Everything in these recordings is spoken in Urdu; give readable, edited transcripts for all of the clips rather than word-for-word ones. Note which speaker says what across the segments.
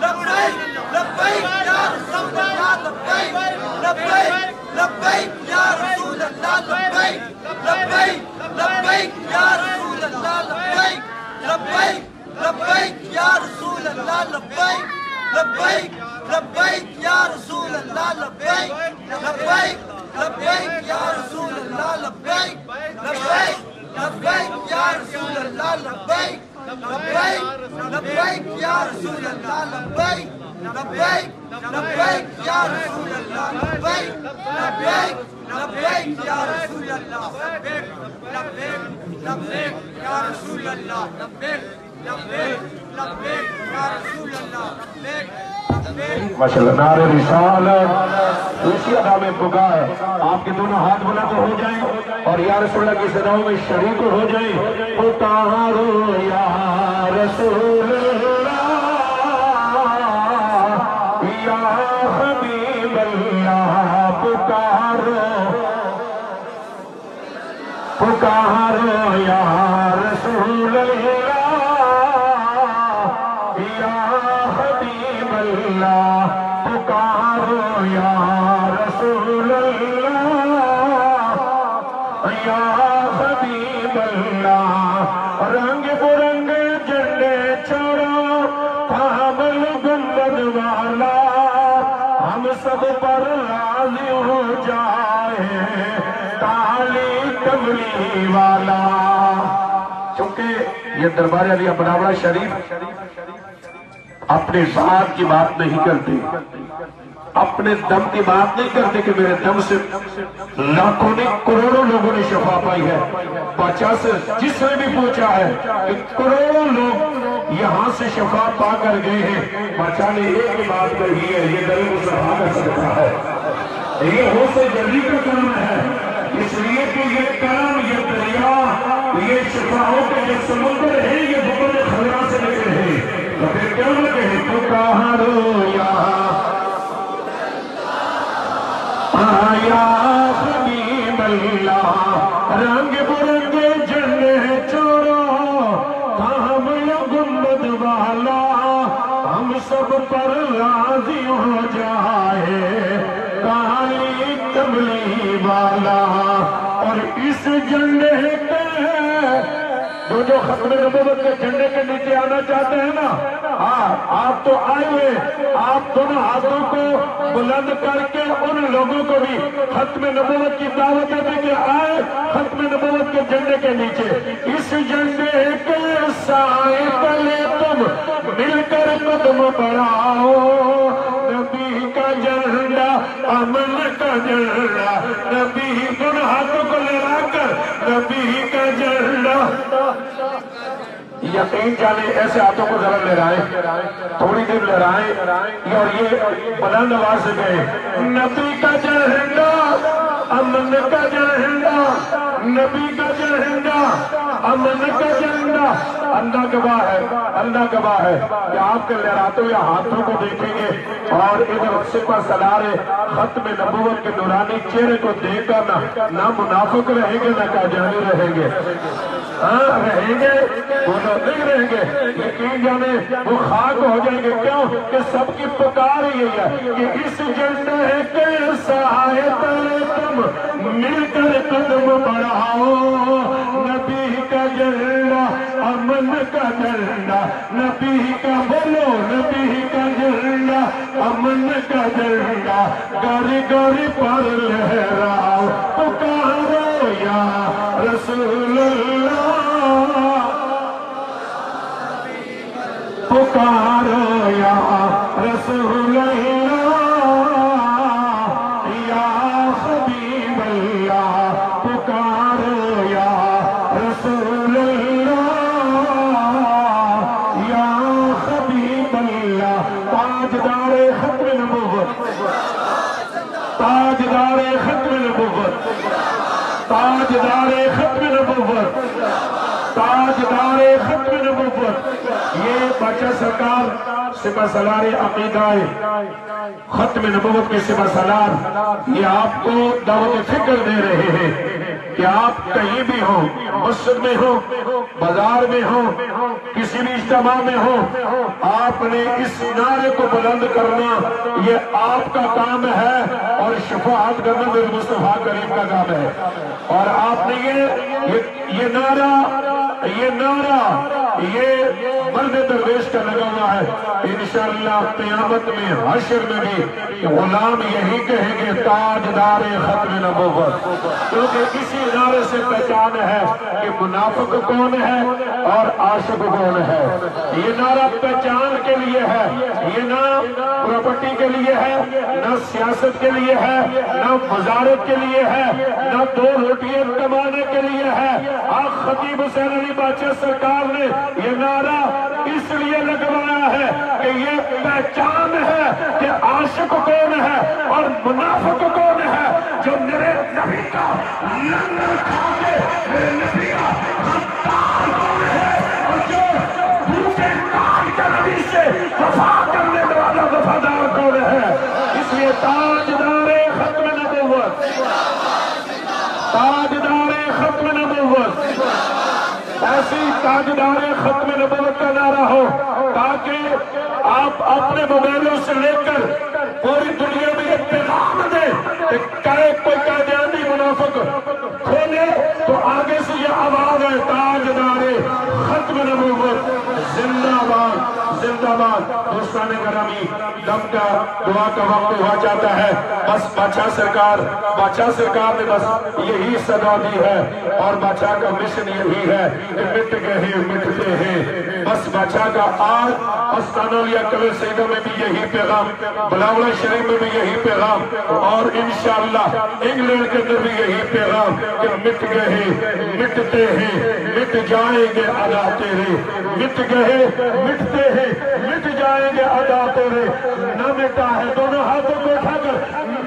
Speaker 1: لبیک لبیک یا رسول اللہ لبیک لبیک لبیک یا رسول اللہ لبیک لبیک لبیک یا رسول اللہ لبیک لبیک لبیک یا رسول اللہ لبیک لبیک لبیک یا رسول اللہ لبیک لبیک لبیک یا رسول اللہ لبیک لبیک لبیک یا رسول اللہ لبیک لبیک لبیک یا رسول اللہ لبیک لبیک لبیک یا رسول اللہ لبیک لبیک لبیک یا رسول اللہ لبیک لبیک لبیک یا رسول اللہ لبیک لبیک لبیک یا رسول اللہ لبیک
Speaker 2: ماشاءاللہ نعرہ رسالت اسی ادا میں پکار آپ کے دونوں ہاتھ بلند ہو جائیں اور یا رسول اللہ کی صداؤں میں شریک ہو جائیں پکارو یا رسول اللہ یا حبیب اللہ پکارو پکارو یا رسول اللہ پکارو یا رسول اللہ یا حبیب اللہ رنگ برنگ جھنڈے چھوڑو کامل گنبد والا ہم سب پر راضی ہو جائے کالی کملی والا چونکہ یہ دربار علیہ بناوڑہ شریف اپنے ذات کی بات نہیں کرتے اپنے دم کی بات نہیں کرتے کہ میرے دم سے لاکھوں نے کروڑوں لوگوں نے شفا پائی ہے بادشاہ سے جس نے بھی پوچھا ہے کہ کروڑوں لوگ یہاں سے شفا پا کر گئے ہیں بادشاہ نے ایک ہی بات کہی ہے یہ در مصطفیٰ کا صدقہ ہے یہ غوث جلی کا کرم ہے اس لیے کہ یہ کرم یہ دریا یہ شفاؤں کے جو سمندر ہے یہ بغل خضرا سے نکلے ہیں تو پھر کیا نہ کہیں پکارو یا آیا حبیب اللہ رنگ برنگ جھنڈے چھوڑو کامل گنبد والا ہم سب پر راضی ہو جائے کالی کملی والا اور اس جھنڈے کے جو ختم نبوت کے جھنڈے کے نیچے آنا چاہتے ہیں نا آپ تو آئیے آپ دونوں ہاتھوں کو بلند کر کے ان لوگوں کو بھی ختم نبوت کی دعوت دے کہ آئے ختم نبوت کے جھنڈے کے نیچے اس جھنڈے کے سائے تلے تم مل کر قدم بڑھاؤ نبی کا جھنڈا امن کا جھنڈا نبی ان ہاتھوں کو لہرا کر نبی کا جھنڈا یقین جانے ایسے ہاتھوں کو ذرا لہرائیں تھوڑی دیر لہرائیں اور یہ بلند آواز سے گئے نبی کا جھنڈا امن کا جھنڈا نبی کا جھنڈا امن کا جھنڈا اللہ گواہ ہے کہ آپ کے لہراتے ہوئے ہاتھوں کو دیکھیں گے اور ادھر سپہ سالار ختم نبوت کے نورانی چہرے کو دیکھ کر نہ منافق رہیں گے نہ قادیانی رہیں گے رہیں گے وہ نہیں رہیں گے یقین جانے وہ خاک ہو جائیں گے کیوں کہ سب کی پکار یہی ہے کہ اس جھنڈے کے سائے تلے تم مل کر قدم بڑھاؤ نبی کا جھنڈا امن کا جھنڈا نبی کا بولو نبی کا جھنڈا امن کا جھنڈا گاری گاری پر لہراؤ پکارو یا رسول اللہ پکارو یا رسول اللہ یا حبیب اللہ پکارو یا رسول اللہ یا حبیب اللہ تاجدار ختم نبوت تاجدار ختم نبوت تاجدار ختم نبوت تاجدار ختم نبوت یہ بادشاہ سرکار سپہ سالار عقیدہ ختم نبوت کے سپہ سالار یہ آپ کو دعوت فکر دے رہے ہیں کہ آپ کہیں بھی ہو، مسجد میں ہو، بازار میں ہو، کسی بھی اجتماع میں ہو، آپ نے اس نعرے کو بلند کرنا، یہ آپ کا کام ہے، اور شفاعت کرنا میرے مصطفیٰ کریم کا کام ہے۔ اور آپ نے یہ نعرہ یہ مرد درویش کا لگا ہوا ہے۔ انشاءاللہ قیامت میں حشر میں بھی غلام یہی کہیں گے تاجدار ختم نبوت، کیونکہ اسی نعرے سے پہچان ہے کہ منافق کون ہے اور عاشق کون ہے۔ یہ نعرہ پہچان کے لیے ہے، یہ نہ پراپرٹی کے لیے ہے، نہ سیاست کے لیے ہے، نہ وزارت کے لیے ہے، نہ دو روٹیاں کمانے کے لیے ہے۔ آج خطیب حسین علی بادشاہ سرکار نے یہ نعرہ اس لیے لگوایا ہے کہ یہ پہچان ہے کہ عاشق کون ہے اور منافق کون ہے، جو میرے نبی کا لنگر کھا کے میرے نبی کا غدار کون ہے، اور جو بھوکے کاٹ کے نبی سے وفا کرنے والا وفادار کون ہے۔ اس لیے تاجدار ختم نبوت، تاجدار ختم نبوت، ایسی تاجدار ختم نبوت کا نعرہ ہو تاکہ آپ اپنے موبائلوں سے لے کر پوری دنیا میں یہ پیغام دیں کہ کوئی قادیانی منافق کھولے تو آگے سے یہ آواز ہے تاجدار ختم نبوت زندہ باد، زندہ باد۔ دوستان گرامی، دم کا دعا کا وقت ہوا جاتا ہے، بس بادشاہ سرکار نے بس یہی صدا دی ہے، اور بادشاہ کا مشن یہی ہے کہ مٹ گئے مٹتے ہیں۔ بس بادشاہ کا آج استانہ لیا کبیر سیدہ میں بھی یہی پیغام، بلاولہ شریف میں بھی یہی پیغام، اور انشاءاللہ انگلینڈ کے اندر بھی یہی پیغام کہ مٹ گئے مٹتے ہیں، مٹ جائیں گے ادا تیرے، مٹ گئے مٹتے ہیں، مٹ جائیں گے ادا تیرے۔ نہ مٹا ہے، دونوں ہاتھوں کو اٹھا کر،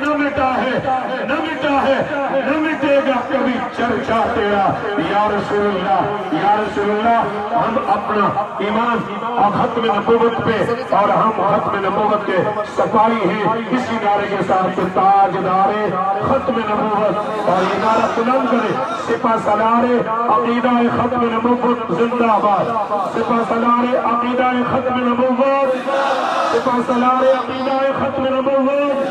Speaker 2: نہ مٹا ہے، نہ مٹا ہے، نہ مٹے گا کبھی چرچا تیرا یا رسول اللہ، یا رسول اللہ۔ ہم اپنا ایمان اب ختم نبوت پہ، اور ہم ختم نبوت کے صفائی ہیں اسی نعرے کے ساتھ تاجدار ختم نبوت، اور یہ نعرہ بلند کرے سپہ سالار عقیدہ ختم نبوت زندہ باد، سپہ سالار عقیدہ ختم نبوت، سپہ سالار عقیدہ ختم نبوت،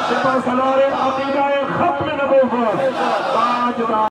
Speaker 2: سپہ سالار عقیدہ ختم نبوت، تاجدار